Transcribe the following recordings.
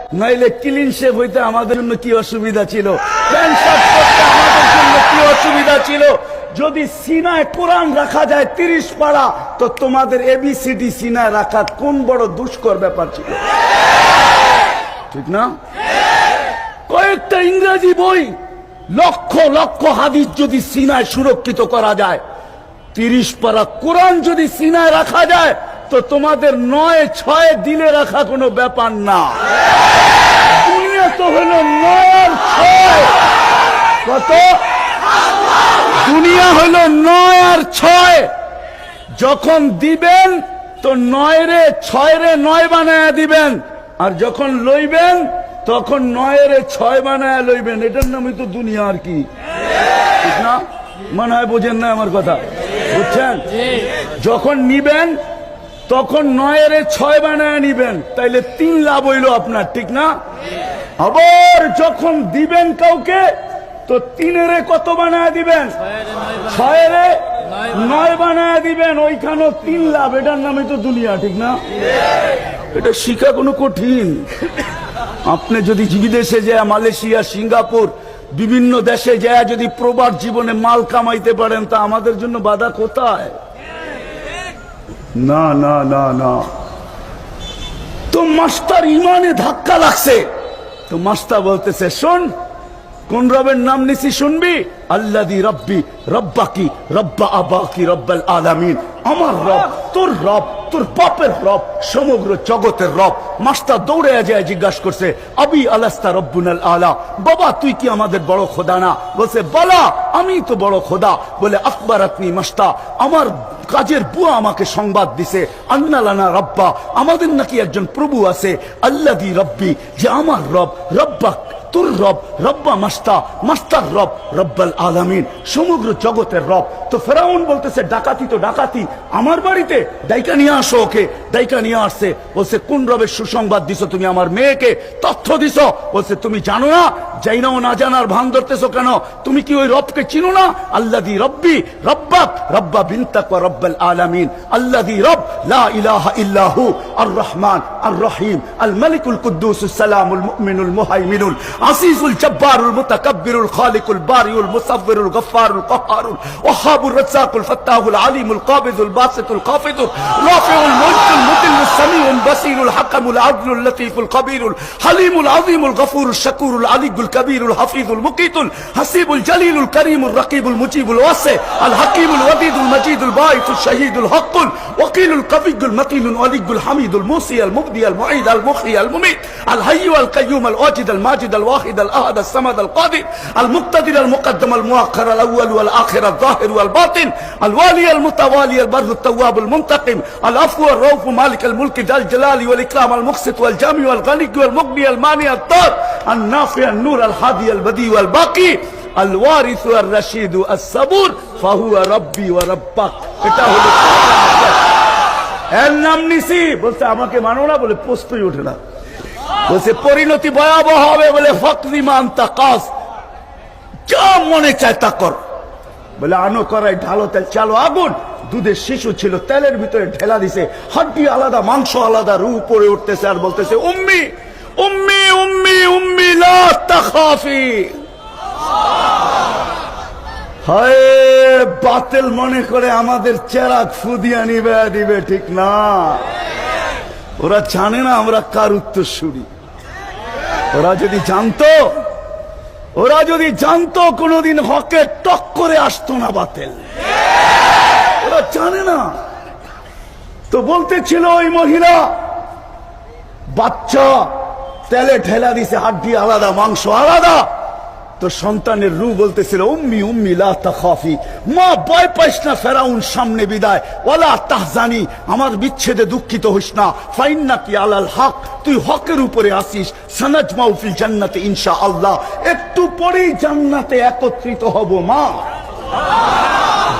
নাইলে clean shave হইতে আমাদের জন্য কি অসুবিধা ছিল, প্যান্ট শার্ট পরতে আমাদের জন্য কি অসুবিধা ছিল। যদি সিনায় কোরআন রাখা যায় 30 পারা, তো তোমাদের এবিসিডি সিনায় রাখা কোন বড় দুষ্কর ব্যাপার ছিল, ঠিক না? কয়েকটা ইংরেজি বই, লক্ষ লক্ষ হাদিস যদি সিনায় সুরক্ষিত করা যায়, 30 পারা কোরআন যদি সিনায় রাখা যায়, তো তোমাদের 9-6 দিলে রাখা কোনো ব্যাপার না। দুনিয়া তো হলো 9 আর 6। কত? দুনিয়া হলো 9 আর 6। যখন দিবেন তো 9 রে 6 রে 9 বানায়া দিবেন, আর যখন লইবেন তখন 9 রে 6 বানায়া লইবেন। এটার নামই তো দুনিয়া, আর কি, ঠিক না? মনে হয় বোঝেন না আমার কথা, বুঝছেন? যখন নিবেন তখন 9 রে 6 বানায় নিবেন, তাইলে 3 লাভ হইল আপনার, ঠিক না? আবার যখন দিবেন কাউকে, তো 3 রে কত বানায় দিবেন? 6 রে 9 বানায় দিবেন, ওইখানেও 3 লাভ। এটার নামই তো দুনিয়া, ঠিক না? এটা শিখা কোনো কঠিন। আপনি যদি বিদেশে যায়, মালয়েশিয়া, সিঙ্গাপুর, বিভিন্ন দেশে যায় যদি প্রবাদ জীবনে মাল কামাইতে পারেন, তা আমাদের জন্য বাধা কোথায়? না না না না। তো মাস্টার ইমানে ধাক্কা লাগছে, তো মাস্টার বলতেছে, শোন, কোন রবের নাম নিছি শুনবি? আল্লাযী রব্বি রব্বাকি রব্বা আবাকি রব্বাল আলামিন। আমার রব, তোর রব, তোর বাপের রব, সমগ্র জগতের রব। মাস্টার দৌড়ে যায় জিজ্ঞাসা করছে, আবি আলাস্তা রব্বুনাল আলা, বাবা তুই কি আমাদের বড় খোদা না? বলছে, বলা, আমি তো বড় খোদা। বলে, আকবরাতনি মাস্তা, আমার কাজের বুয়া আমাকে সংবাদ দিছে, আন্না লানা রব্বা, আমাদের নাকি একজন প্রভু আছে, আল্লাযী রব্বি, যে আমার রব, রব্বাক, তোর রব, রব্বা মাস্তা, মাস্টার রব, রব্বাল আলামিন, সমগ্র জগতের রব। তো ফেরাউন বলতেছে, ডাকাতি তো ডাকাতি, আমার বাড়িতে ডাইকা নিয়ে আসো ওকে। ডাইকা নিয়ে আসছে, বলছে, কোন রবের সুসংবাদ দিছো তুমি আমার মেয়েকে, তথ্য দিছো? বলছে, তুমি জানো না? যাই নাও, না জানার ভান ধরতেছো কেন? তুমি কি ওই রবকে চিনো না? আল্লাযী রব্বি রব্বাক রব্বা বিনতাক ওয়া রব্বাল আলামিন, আল্লাযী রব লা ইলাহা ইল্লাহু আর রহমান আর রহিম আল মালিকুল কুদ্দুসুস সালামুল মুমিনুল মুহাইমিনুল আসিসুল জব্বারুল মুতাকাব্বিরুল খালিকুল বারিউল মুসাব্বিরুল গফফারুল কহ্হারুল ওয়াহাবুর রাজ্জাকুল ফাত্তাহুল আলিমুল কাবিদুল বাসিতুল খাফিদুল রাফিউল মুলকুল মুতিল্লুস সামিউল বাসীরুল হাকামুল আদলুল লতীফুল কবীরুল হালিমুল আযীমুল গফুরুল শাকুরুল আলিয়ুল কবীরুল হাফিজুল মুকিতুল হাসিবুল জলিলুল করিমুল রকিবুল মুজিবুল ওয়াসি আল হাকিমুল ওয়াদীদুল মজিদুল বাঈসুল শহীদুল হকুল ওয়াকিলুল কবিয়ুল মতিনুল ওয়ালিয়ুল হামিদুল মুসি আল মুবদি আল মুঈদ আল মুখী আল মুমীত আল হাইয়্যু আল কাইয়্যুম আল ওয়াজিদ আল মাজিদ আল ওয়াহিদ আল আহাদ আল সামাদ আল কাদির আল মুক্তাদির আল মুকদ্দম আল মুআখ্খার আল আউয়াল ওয়াল আখির আল যাহির ওয়াল বাতিন আল ওয়ালি আল মুতাওয়ালি আল বাররু আত তাওয়াব আল মুনতাকিম আল আফু আর রাউফ মালিক আল মুলক জাল জালালি ওয়াল ইকরাম আল মুকসিত ওয়াল জামি ওয়াল গানি ওয়াল মুগনি আল মানি আল তার আল নাফি আল নূর আল হাদি আল বদি ওয়াল বাকি আল ওয়ারিস আর রাশিদ আস সাবুর ফাহুয়া রব্বি ওয়া রাব্বাক। এটা হলো এর নাম নিছি। বলছে, আমাকে মানো না? বলে, প্রশ্নই ওঠে না। বলছে, পরিণতি ভয়াবহ হবে। বলে, ফকরি মান তাকাস, যা মনে চায় তা কর। বলে, আনো করাই, ঢালো তেল, চালো আগুন। দুধের শিশু ছিল, তেলের ভিতরে ঢেলা দিছে, হাড্ডি আলাদা, মাংস আলাদা, রু উপরে উঠতেছে, আর বলতেছে, উম্মি উম্মি উম্মি উম্মি লা তাখাফি। হায়, বাতিল মনে করে আমাদের চেরাগ ফুদিয়া নিবে দিবে, ঠিক না? ওরা জানে না আমরা কার উত্তরসূরি। ওরা যদি জানতো কোনদিন হকে টক করে আসতো না বাতিল। ওরা জানে না। তো বলতেছিল ওই মহিলা, বাচ্চা তেলে ঢেলা দিছে, হাড্ডি আলাদা, মাংস আলাদা। তো সন্তানের রু বলতেছিল, উম্মি উম্মি লা তাখাফি, মা ভয় পাইস না, ফেরাউন সামনে বিদায়, ওয়ালা তাহজানি, আমার বিচ্ছেদে দুঃখিত হইস না, ফাইন্নাকি আলাল হক, তুই হকের উপরে আসিস, সানাজমাউ ফিল জান্নাতি ইনশাআল্লাহ, একটু পরেই জান্নাতে একত্রিত হব মা।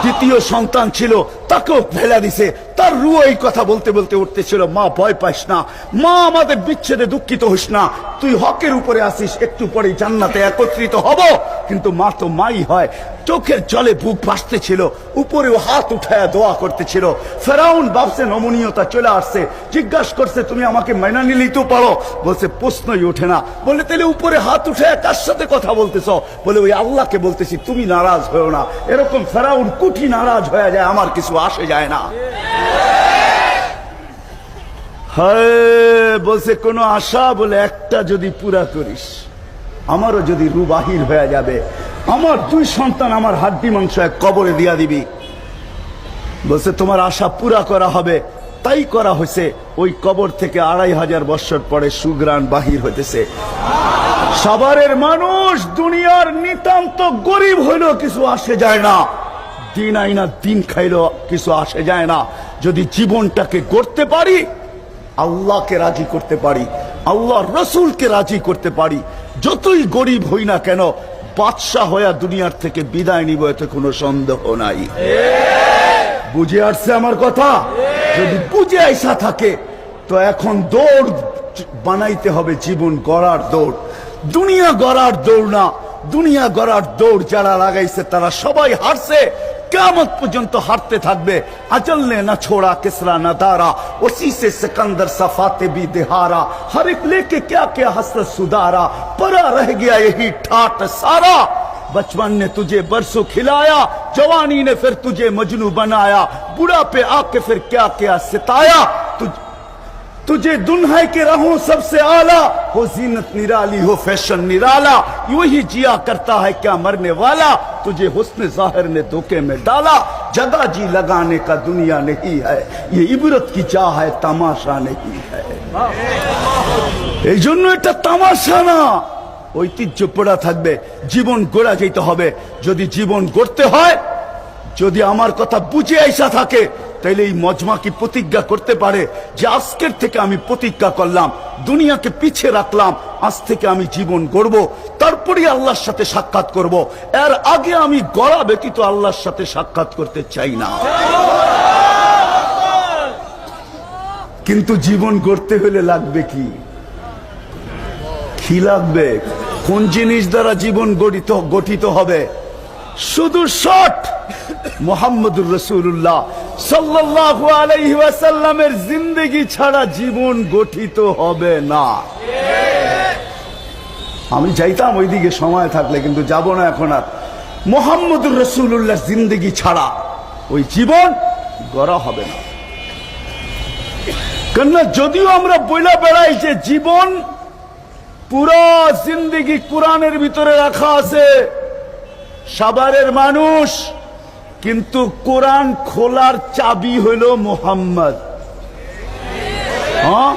দ্বিতীয় সন্তান ছিল, তাকেও ফেলা দিছে, তার রু এই কথা বলতে বলতে উঠতেছিল, মা ভয় পাইস না, মা আমাদের বিচ্ছেদে দুঃখিত হইস না, তুই হকের উপরে আসিস, একটু পরে জান্নাতে একত্রিত হব। কিন্তু মা তো মাই হয়। চোখের জলে বুক ভাসতেছিল, উপরেও হাত উঠায়া দোয়া করতেছিল। ফেরাউন ভাবছে নমনীয়তা চলে আসছে, জিজ্ঞাসা করছে তুমি আমাকে মাইনা নিলেই তো পারো। বলছে প্রশ্নই ওঠে না। বলে তাহলে উপরে হাত উঠায়া কার সাথে কথা বলতেছ? বলে ওই আল্লাহকে বলতেছি, তুমি নারাজ হয়েও না। এরকম ফেরাউন কুঠি নারাজ হয়ে যায়, আমার কিছু আসে যায় না। বলছে কোন আশা? বলে একটা যদি পুরা করিস, আমারও যদি রু বাহির হয়ে যাবে, আমার 2 সন্তান আমার হাড্ডি মাংস এক কবরে দিয়া দিবি। বলছে তোমার আশা পুরা করা হবে। তাই করা হয়েছে। ওই কবর থেকে 2500 বছর পরে সুগ্রাণ বাহির হইতেছে। সাভারের মানুষ দুনিয়ার নিতান্ত গরিব হইলেও কিছু আসে যায় না, দিন আইনা দিন খাইলেও কিছু আসে যায় না। যদি জীবনটাকে গড়তে পারি, আল্লাহকে রাজি করতে পারি, আল্লাহর রসুলকে রাজি করতে পারি, যতই গরিব হই না কেন বাদশা হইয়া দুনিয়ার থেকে বিদায় নিব, এতে কোনো সন্দেহ নাই। বুঝে আসছে আমার কথা? যদি বুঝে আইসা থাকে তো এখন দৌড় বানাইতে হবে, জীবন গড়ার দৌড়, দুনিয়া গড়ার দৌড় না। দুনিয়া গড়ার দৌড় যারা লাগাইছে তারা সবাই হারছে, কিয়ামত পর্যন্ত হারতে থাকবে। अजल ने न छोड़ा किसरा न दारा, उसी से सिकंदर सफाते भी दिहारा, हर एक लेके क्या क्या हसरत सुधारा, परा रह गया यही ठाट सारा। बचपन ने तुझे बरसों खिलाया, जवानी ने फिर तुझे मजनू बनाया, बुढ़ापे आके फिर क्या क्या सिताया। तुझे दुन्हा के रहूं सबसे आला, हो जीनत निराली हो फैशन निराला, यूं ही जिया करता है क्या मरने वाला, तुझे हुस्न जाहिर ने धोखे में डाला। जगह जी लगाने का दुनिया नहीं है, ये इबरत की चाह है तमाशा नहीं है। এই জন্য এটা তামাশা না, ঐতিহ্য পড়া থাকবে। জীবন গড়া যেতে হবে। যদি জীবন গড়তে হয়, যদি আমার কথা বুঝে আইসা থাকে, তাইলে এই মজমা কি প্রতিজ্ঞা করতে পারে যে আজকের থেকে আমি প্রতিজ্ঞা করলাম, দুনিয়াকে পিছিয়ে রাখলাম, আজ থেকে আমি জীবন গড়ব, তারপরে আল্লাহর সাথে সাক্ষাৎ করব। এর আগে আমি গড়া ব্যতীত আল্লাহর সাথে সাক্ষাৎ করতে চাই না। কিন্তু জীবন গড়তে হলে লাগবে কি? কি লাগবে? কোন জিনিস দ্বারা জীবন গঠিত হবে? শুধু শর্ট, মুহাম্মদুর রাসূলুল্লাহ সাল্লাল্লাহু আলাইহি ওয়াসাল্লামের জিন্দেগি ছাড়া জীবন গঠিত হবে না। আমি চাইতাম ওইদিকে সময় থাকলে, কিন্তু যাব না এখন আর। মুহাম্মদুর রাসূলুল্লাহ জিন্দেগি ছাড়া ওই জীবন গড়া হবে না। কেননা যদিও আমরা বইলা বেড়াই যে জীবন পুরো জিন্দেগি কোরআনের ভিতরে রাখা আছে, সাভারের মানুষ, কিন্তু কোরআন খোলার চাবি হইল মুহাম্মদ। হ্যাঁ,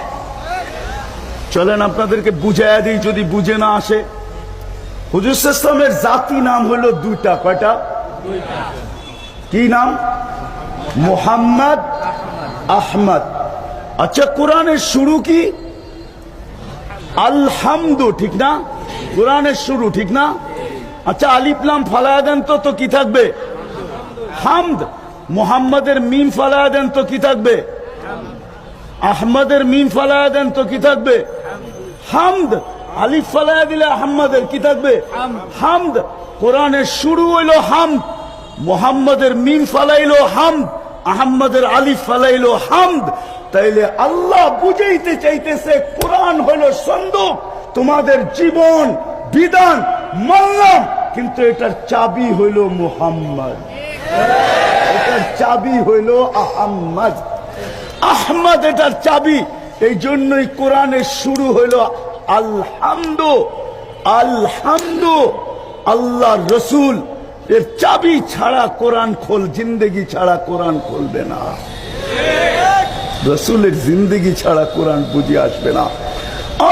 চলেন আপনাদেরকে বুঝাইয়া দিই যদি বুঝে না আসে। হুজুর ইসলামের জাতি নাম হইল 2টা। কয়টা? কি নাম? মুহাম্মদ, আহমদ। আচ্ছা, কোরআনের শুরু কি? আলহামদু, ঠিক না? কোরআনের শুরু, ঠিক না? আচ্ছা, আলিফ লাম ফালায়া দেন তো কি থাকবে? হামদ। মুহাম্মাদের মিম ফালায়া দেন তো কি থাকবে? আহমদের মিম ফালায়া দেন তো কি থাকবে? হামদ। আলিফ ফালায়া দিলে আহমদের কি থাকবে? হামদ। কোরআনের শুরু হইল হামদ, মুহাম্মাদের মিম ফালাইলো হামদ, আহমদের আলিফ ফালাইলো হামদ। তাইলে আল্লাহ বুঝাইতে চাইতেছে কোরআন হইল সন্দুক, তোমাদের জীবন বিধান মানলাম, কিন্তু এটার চাবি হইল মুহাম্মদ, এটার চাবি হইল আহমদ। আহমদ এটার চাবি। এই জন্যই কোরআনের শুরু হইল আলহামদু। আলহামদু আল্লাহ রসুল এর চাবি ছাড়া কোরআন জিন্দেগি ছাড়া কোরআন খুলবে না। রসুলের জিন্দেগি ছাড়া কোরআন বুঝে আসবে না।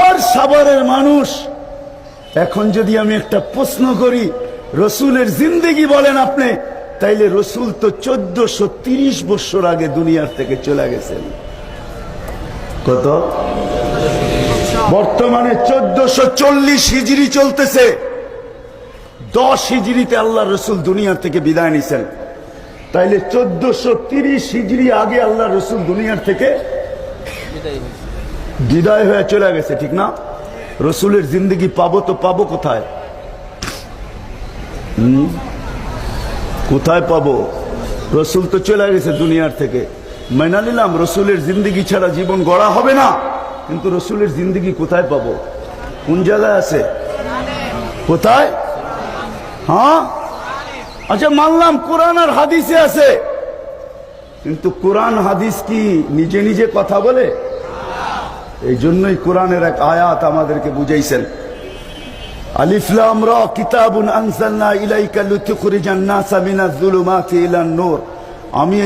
আর সাভারের মানুষ, এখন যদি আমি একটা প্রশ্ন করি, রসুলের জিন্দেগি বলেন আপনি, তাইলে রসুল তো 1430 বছর আগে দুনিয়ার থেকে চলে গেছেন। কত? বর্তমানে 1440 হিজরি চলতেছে। 10 হিজরিতে আল্লাহ রসুল দুনিয়ার থেকে বিদায় নিছেন। তাইলে 1430 হিজরি আগে আল্লাহ রসুল দুনিয়ার থেকে বিদায় হয়ে চলে গেছে, ঠিক না? রসুলের জিন্দগি পাবো তো পাবো কোথায়? কোথায় পাবো? রসুল তো চলে গেছে দুনিয়ার থেকে, মেনে নিলাম রসুলের জিন্দগি ছাড়া জীবন গড়া হবে না, কিন্তু রসুলের জিন্দগি কোথায় পাবো? কোন জায়গায় আছে? কোথায়? হ্যাঁ, আচ্ছা মানলাম কোরআন আর হাদিসে আছে, কিন্তু কোরআন হাদিস কি নিজে নিজে কথা বলে? এই জন্যই কোরআনের এক আয়াত আমাদেরকে বুঝাইছেন, আলিফ লাম রা কিতাবুন আনজালনা ইলাইকা লিতুখরিজান নাসা মিনাজ যুলুমাতি ইলান নূর। আমি